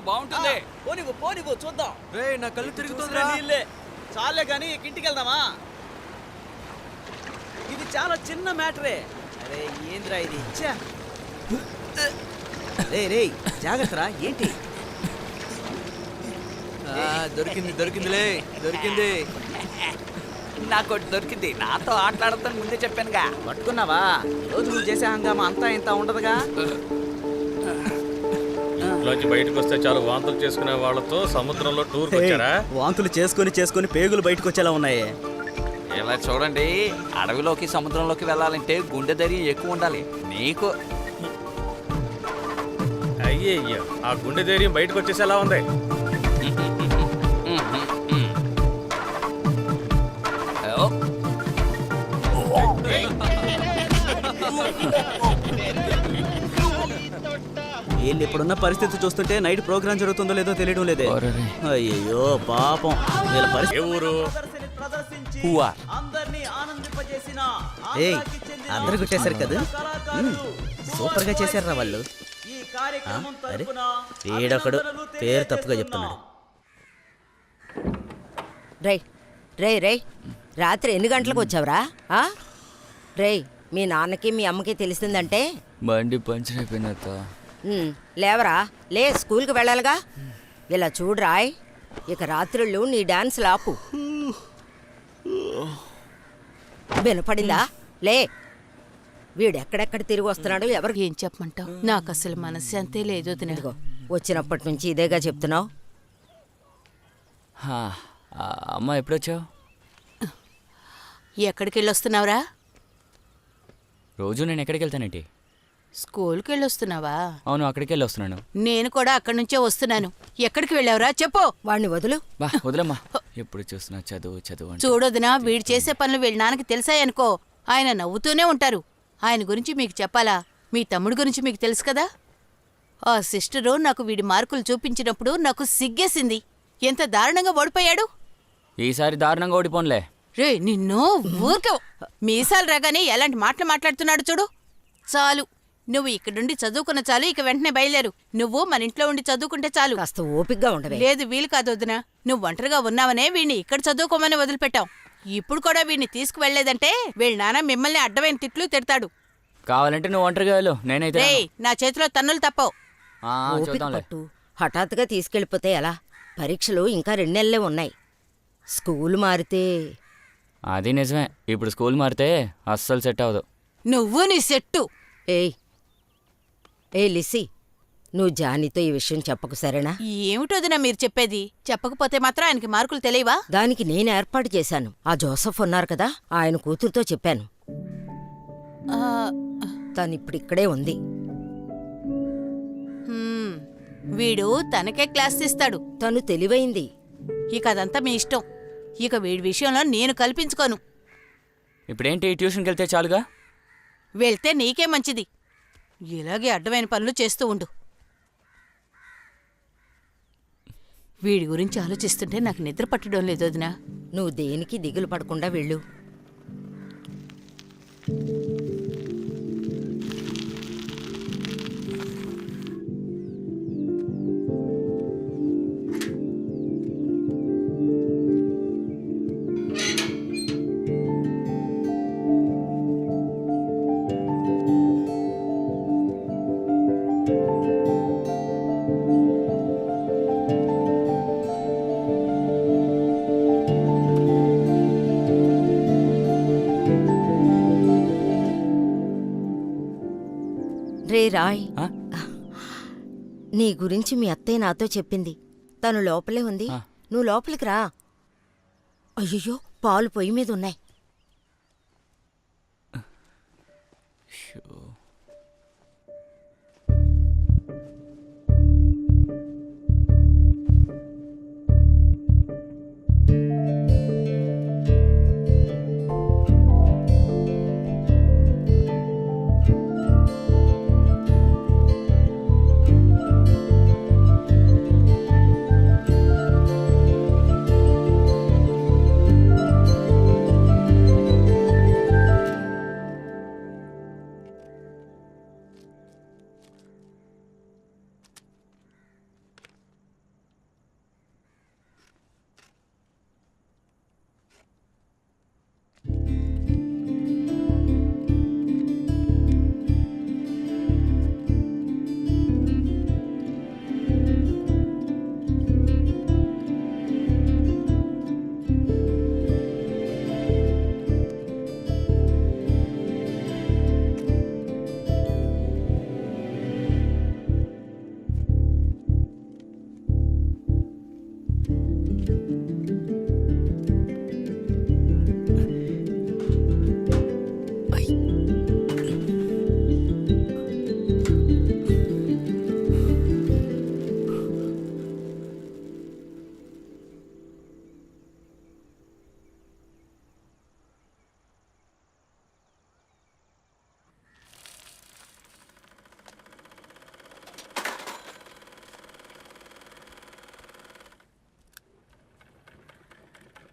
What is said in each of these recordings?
బాగుంటుంది. పోనివ్వు చూద్దాం. నా కళ్ళు తిరుగుతుందిరా. నీళ్ళే చాలే గాని ఇంటికి వెళ్దామా? ఇది చాలా చిన్న మ్యాటరే. అరే ఏంద్రా ఇది? రే జాగ్రత్తరా. ఏంటి? దొరికింది. నాకు దొరికింది. నాతో ఆటలాడతాను ముందే చెప్పానుగా. పట్టుకున్నావా? రోజు నువ్వు చేసే హంగామా అంతా ఇంత ఉండదుగా. ఇంట్లోంచి బయటకు వస్తే చాలు వాంతులు చేసుకునే వాళ్ళతో సముద్రంలో టూర్కి వచ్చారా? వాంతులు చేసుకొని పేగులు బయటకు వచ్చేలా ఉన్నాయి. ఇలా చూడండి, అడవిలోకి సముద్రంలోకి వెళ్ళాలంటే గుండె ధైర్యం ఎక్కువ ఉండాలి. నీకు అయ్యయ్యో, ఆ గుండె ధైర్యం బయటకు వచ్చేసేలా ఉంది. వీళ్ళు ఇప్పుడున్న పరిస్థితి చూస్తుంటే నైట్ ప్రోగ్రామ్ జరుగుతుందో లేదో తెలియడం లేదే. అయ్యో పాపం. వీళ్ళ పరిస్థితి. ఏ ఊరు? అందరు కొట్టేశారు కదా. సూపర్ గా చేశారా వాళ్ళు. అరే వీడొకడు పేరు తప్పుగా చెప్తున్నాడు. రేయ్ రాత్రి ఎన్ని గంటలకు వచ్చావురా? రేయ్ మీ నాన్నకి మీ అమ్మకి తెలిసిందంటే బండి పంచర్ అయిపోయినత్త. లేవరా, లే స్కూల్కి వెళ్ళాలిగా. ఇలా చూడరాయ్, ఇక రాత్రుళ్ళు నీ డాన్స్ లాపు. వినపడిందా? లే. వీడెక్కడెక్కడ తిరిగి వస్తున్నాడు ఎవరు ఏం చెప్పమంటావు? నాకు అసలు మనశ్శాంతే లేదు. ఇదిగో వచ్చినప్పటి నుంచి ఇదేగా చెప్తున్నావు. అమ్మ ఎప్పుడొచ్చావు? ఎక్కడికి వెళ్ళొస్తున్నావురా? రోజు నేను ఎక్కడికి వెళ్తానేంటి? స్కూల్కి వెళ్ళొస్తున్నావా? అవును, అక్కడికి వెళ్ళి వస్తున్నాను. నేను కూడా అక్కడి నుంచే వస్తున్నాను. ఎక్కడికి వెళ్ళావురా చెప్పు. వాడిని వదులు. వదలమ్మా. ఎప్పుడు చూస్తున్నా చదువు. చూడొదినా, వీడు చేసే పనులు వీళ్ళ నాన్నకి తెలిసాయనుకో ఆయన నవ్వుతూనే ఉంటారు. ఆయన గురించి మీకు చెప్పాలా? మీ తమ్ముడు గురించి మీకు తెలుసు కదా. ఆ సిస్టరు నాకు వీడి మార్కులు చూపించినప్పుడు నాకు సిగ్గేసింది. ఎంత దారుణంగా ఓడిపోయాడు. ఈసారి దారుణంగా ఓడిపోన్లే. రే నిన్ను ఊరికే మీసాలు రాగానే ఎలాంటి మాటలు మాట్లాడుతున్నాడు చూడు. చాలు, నువ్వు ఇక్కడుండి చదువుకున్న చాలు. ఇక వెంటనే బయలుదేరు. నువ్వు మన ఇంట్లో ఉండి చదువుకుంటే చాలు. కాస్త ఓపిగ్గా ఉండవే. లేదు, వీలు కాదు వదినా. నువ్వు ఒంటరిగా ఉన్నావనే వీడిని ఇక్కడ చదువుకోమని వదిలిపెట్టాం. ఇప్పుడు కూడా వీడిని తీసుకువెళ్లేదంటే వీళ్ళ నాన్న మిమ్మల్ని అడ్డమైన తిట్లు తిడతాడు. కావాలంటే నువ్వు ఒంటరిగా వెళ్ళు, నేనైతే రేయ్ నా చేతిలో తన్నులు తప్పవు. ఓపిక పట్టు. హఠాత్తుగా తీసుకెళ్ళిపోతే ఎలా? పరీక్షలు ఇంకా 2 నెలలే ఉన్నాయి. స్కూల్ మారితే. అది నిజమే. ఇప్పుడు స్కూల్ మారితే అస్సలు సెట్ అవ్వదు. నువ్వు నీ సెట్టు. ఏ లిసి, నువ్వు జానీతో ఈ విషయం చెప్పకు సరేనా? ఏమిటోదినా మీరు చెప్పేది? చెప్పకపోతే మాత్రం ఆయనకి మార్కులు తెలియవా? దానికి నేను ఏర్పాటు చేశాను. ఆ జోసఫ్ ఉన్నారు కదా, ఆయన కూతురుతో చెప్పాను. తనిప్పుడిక్కడే ఉంది. వీడు తనకే క్లాస్ ఇస్తాడు. తను తెలివైంది. ఇక అదంతా మీ ఇష్టం. ఇక వీడి విషయంలో నేను కల్పించుకోను. ఇప్పుడేంటి, ట్యూషన్కి వెళ్తే చాలుగా? వెళ్తే నీకే మంచిది. ఇలాగే అడ్డమైన పనులు చేస్తూ ఉండు. వీడి గురించి ఆలోచిస్తుంటే నాకు నిద్ర పట్టడం లేదు వదినా. నువ్వు దేనికి దిగులు పడకుండా వెళ్ళు. రే రాయ్, నీ గురించి మీ అత్తయ్య నాతో చెప్పింది. తను లోపలే ఉంది. నువ్వు లోపలికి రా. అయ్యో, పాలు పొయ్యి మీద ఉన్నాయి.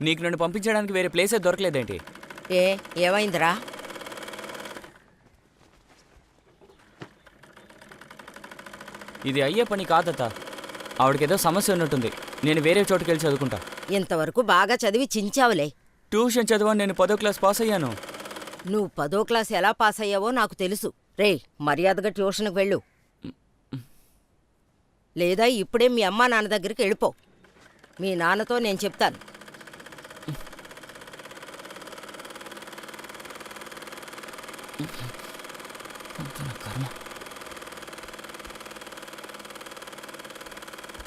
నీకు నన్ను పంపించడానికి వేరే ప్లేసే దొరకలేదేంటి? ఏమైందిరా? ఇది అయ్యే పని కాదత్త. ఆవిడకేదో సమస్య ఉన్నట్టుంది. నేను వేరే చోటుకి వెళ్ళి చదువుకుంటా. ఇంతవరకు బాగా చదివి చించావులే. ట్యూషన్ చదవని నేను 10వ క్లాస్ పాస్ అయ్యాను. నువ్వు 10వ క్లాస్ ఎలా పాస్ అయ్యావో నాకు తెలుసు. రేయ్, మర్యాదగా ట్యూషన్కి వెళ్ళు. లేదా ఇప్పుడే మీ అమ్మా నాన్న దగ్గరికి వెళ్ళిపో. మీ నాన్నతో నేను చెప్తాను.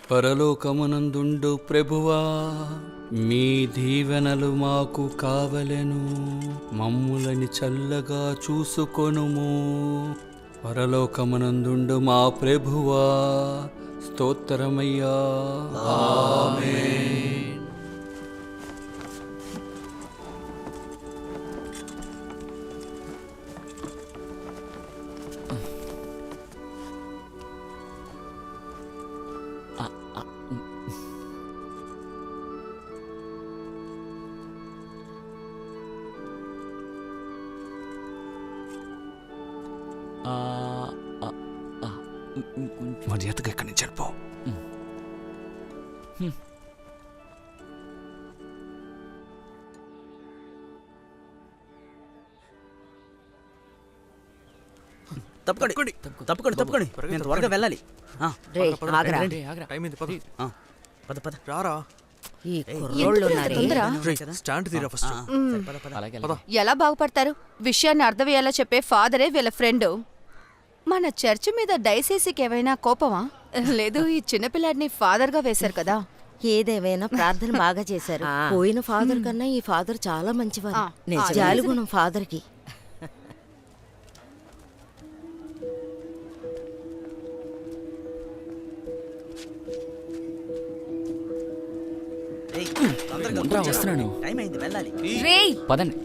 పరలోకమునందుండు ప్రభువా, మీ దీవెనలు మాకు కావలెను. మమ్ములని చల్లగా చూసుకొనుము. పరలోకమునందుండు మా ప్రభువా, స్తోత్రమయ్యా. ఆమేన్. మర్యాదగా ఎక్కడి నుంచి వెళ్ళిపో. తప్పుకోండి తప్పుకోండి తప్పుకోండి, నేను త్వరగా వెళ్ళాలి. రేయ్, ఆగరా. ఆ, పద పద. ఈ కుర్రోళ్ళున్నారే. స్టాండ్ తీరా ఫస్ట్. అలాగే ఎలా బాగుపడతారు? విషయాన్ని అర్థమయ్యేలా చెప్పే ఫాదరే వీళ్ళ ఫ్రెండ్. మన చర్చి మీద డైసేసికి ఏమైనా కోపమా? లేదు, ఈ చిన్నపిల్లాడిని ఫాదర్గా వేశారు కదా. ఏదేమైనా ప్రార్థన బాగా చేశారు. పోయిన ఫాదర్ కన్నా ఈ ఫాదర్ చాలా మంచివారు. జాలిగుణం ఫాదర్కి. ఏయ్, తొందరగా ఉండరా, కూర్చో. వస్తున్నాను. టైం అయింది, వెళ్ళాలి. రేయ్, పదండి.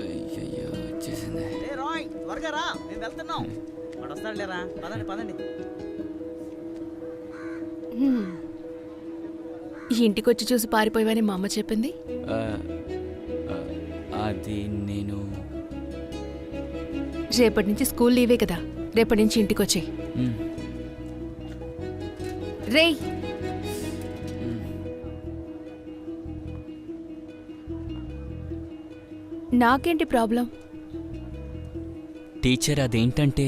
అయ్యయ్యో, వచ్చేసింది. ఏ రాయ్, త్వరగా రా, మేము వెళ్తున్నాం. వాడు వస్తాడులేరా, పదండి పదండి. ఇంటికొచ్చి చూసి పారిపోయావని మా అమ్మ చెప్పింది. ఆ, ఆ, అది నేను రేపటి నుంచి స్కూల్ లీవే కదా, రేపటి నుంచి ఇంటికొచ్చేయి. మ్, రేయ్, నాకేంటి ప్రాబ్లం? టీచర్ అదేంటంటే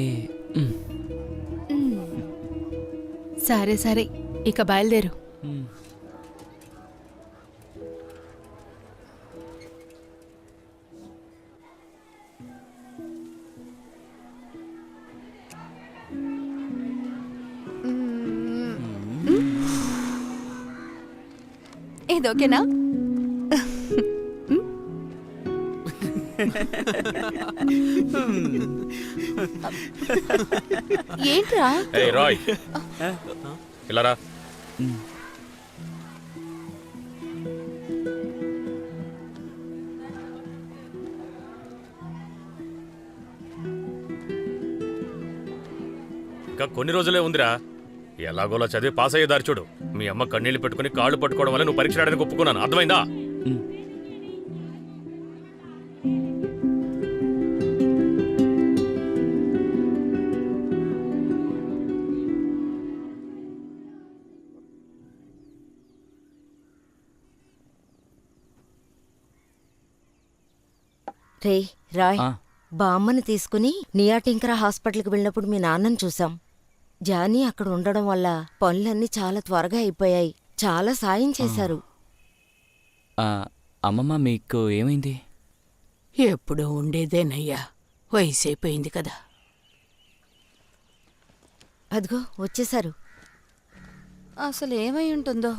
సరే సరే, ఇక బయలుదేరు. ఇది ఓకేనా? ఏంట్రా? ఏయ్ రాయ్, ఇలా రా. ఇంకా కొన్ని రోజులే ఉందిరా. ఎలాగోలా చదివి పాస్ అయ్యేదారి చూడు. మీ అమ్మ కన్నీళ్లు పెట్టుకుని కాళ్ళు పట్టుకోవడం వల్ల నువ్వు పరీక్ష రాయడానికి ఒప్పుకున్నాను, అర్థమైందా? రే రాయ్, ఆ. బామ్మని తీసుకుని నియాటింకరా హాస్పిటల్కి వెళ్ళినప్పుడు మీ నాన్నని చూసాం. జానీ అక్కడ ఉండడం వల్ల పనులన్నీ చాలా త్వరగా అయిపోయాయి. చాలా సాయం చేశారు. అమ్మమ్మ మీకు ఏమైంది? ఎప్పుడూ ఉండేదేనయ్యా, వయసైపోయింది కదా. అదిగో వచ్చేశారు. అసలు ఏమై ఉంటుందో.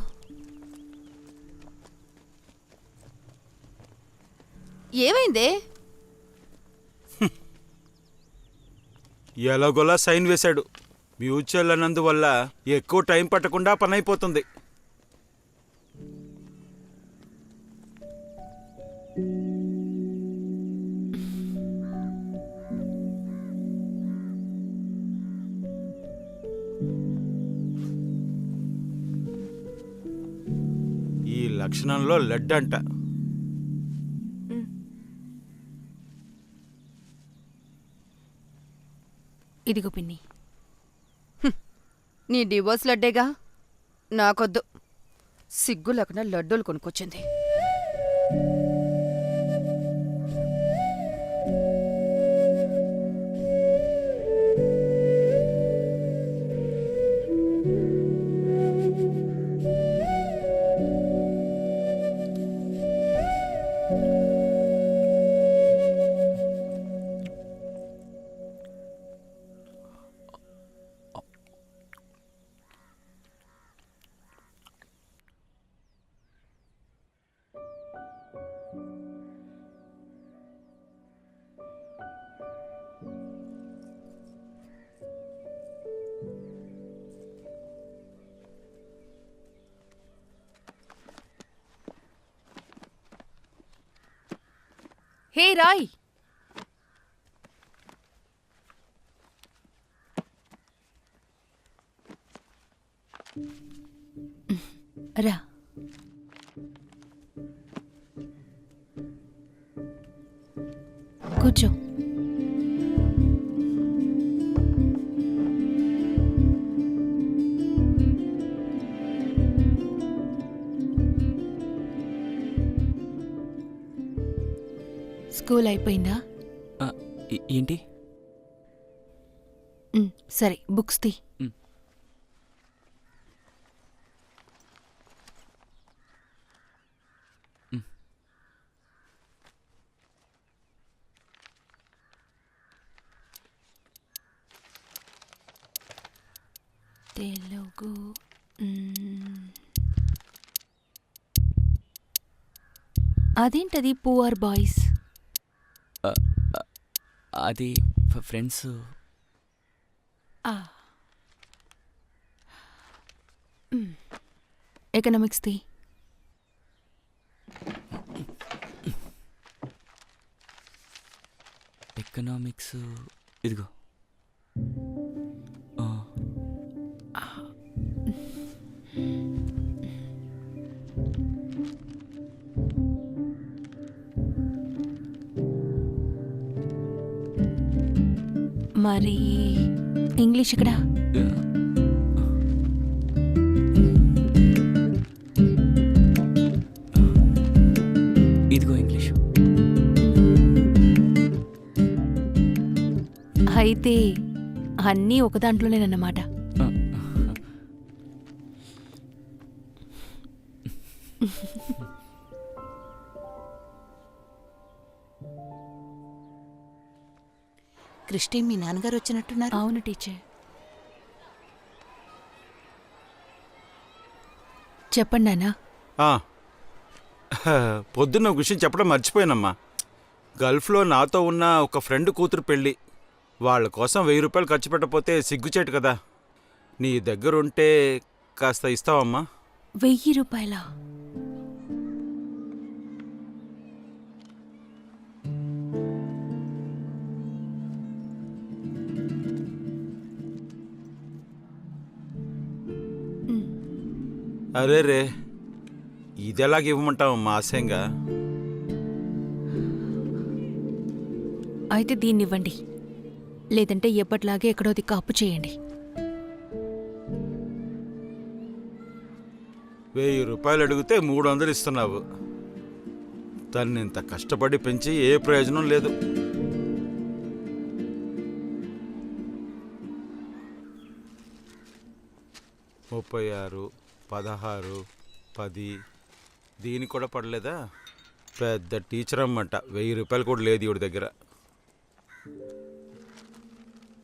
ఏమైందే? ఎలాగోలా సైన్ వేశాడు. మ్యూచువల్ అన్నందువల్ల ఎక్కువ టైం పట్టకుండా పని అయిపోతుంది. లక్షణంలో లడ్డు అంట. ఇదిగో పిన్ని. నీ డివోర్స్ లడ్డేగా, నాకొద్దు. సిగ్గు లేకుండా లడ్డూలు కొనుక్కొచ్చింది. హే రాయ్, రా. కూర్చో. స్కూల్ అయిపోయిందా? ఏంటి? సరే, బుక్స్ తీ. తెలుగు. అదేంటది పూర్ బాయ్స్? అది ఫ్రెండ్స్. ఎకనామిక్స్ తీ. ఎకనామిక్స్ ఇదిగో. మరి ఇంగ్లీష్ ఇక్కడ? ఇదిగో ఇంగ్లీష్. అయితే అన్నీ ఒక దాంట్లోనేనన్నమాట. క్రిస్టి, మీ నాన్నగారు వచ్చినట్టున్నారు. అవును టీచర్. చెప్పండి నాన్న. పొద్దున్న ఒక విషయం చెప్పడం మర్చిపోయానమ్మా. గల్ఫ్లో నాతో ఉన్న ఒక ఫ్రెండ్ కూతురు పెళ్ళి. వాళ్ళ కోసం 1000 రూపాయలు ఖర్చు పెట్టకపోతే సిగ్గుచేటు కదా. నీ దగ్గరుంటే కాస్త ఇస్తావమ్మా? 1000 రూపాయలా? అరే రే, ఇదెలాగ ఇవ్వమంటావమ్మా ఆశయంగా? అయితే దీన్ని ఇవ్వండి, లేదంటే ఎప్పటిలాగే ఎక్కడో దిక్కు అప్పు చేయండి. 1000 రూపాయలు అడిగితే 300 ఇస్తున్నావు. తను ఇంత కష్టపడి పెంచి ఏ ప్రయోజనం లేదు. ముప్పై 36, 16, 10 దీనికి కూడా పడలేదా? పెద్ద టీచర్ అమ్మంట. 1000 రూపాయలు కూడా లేదు ఈవిడ దగ్గర.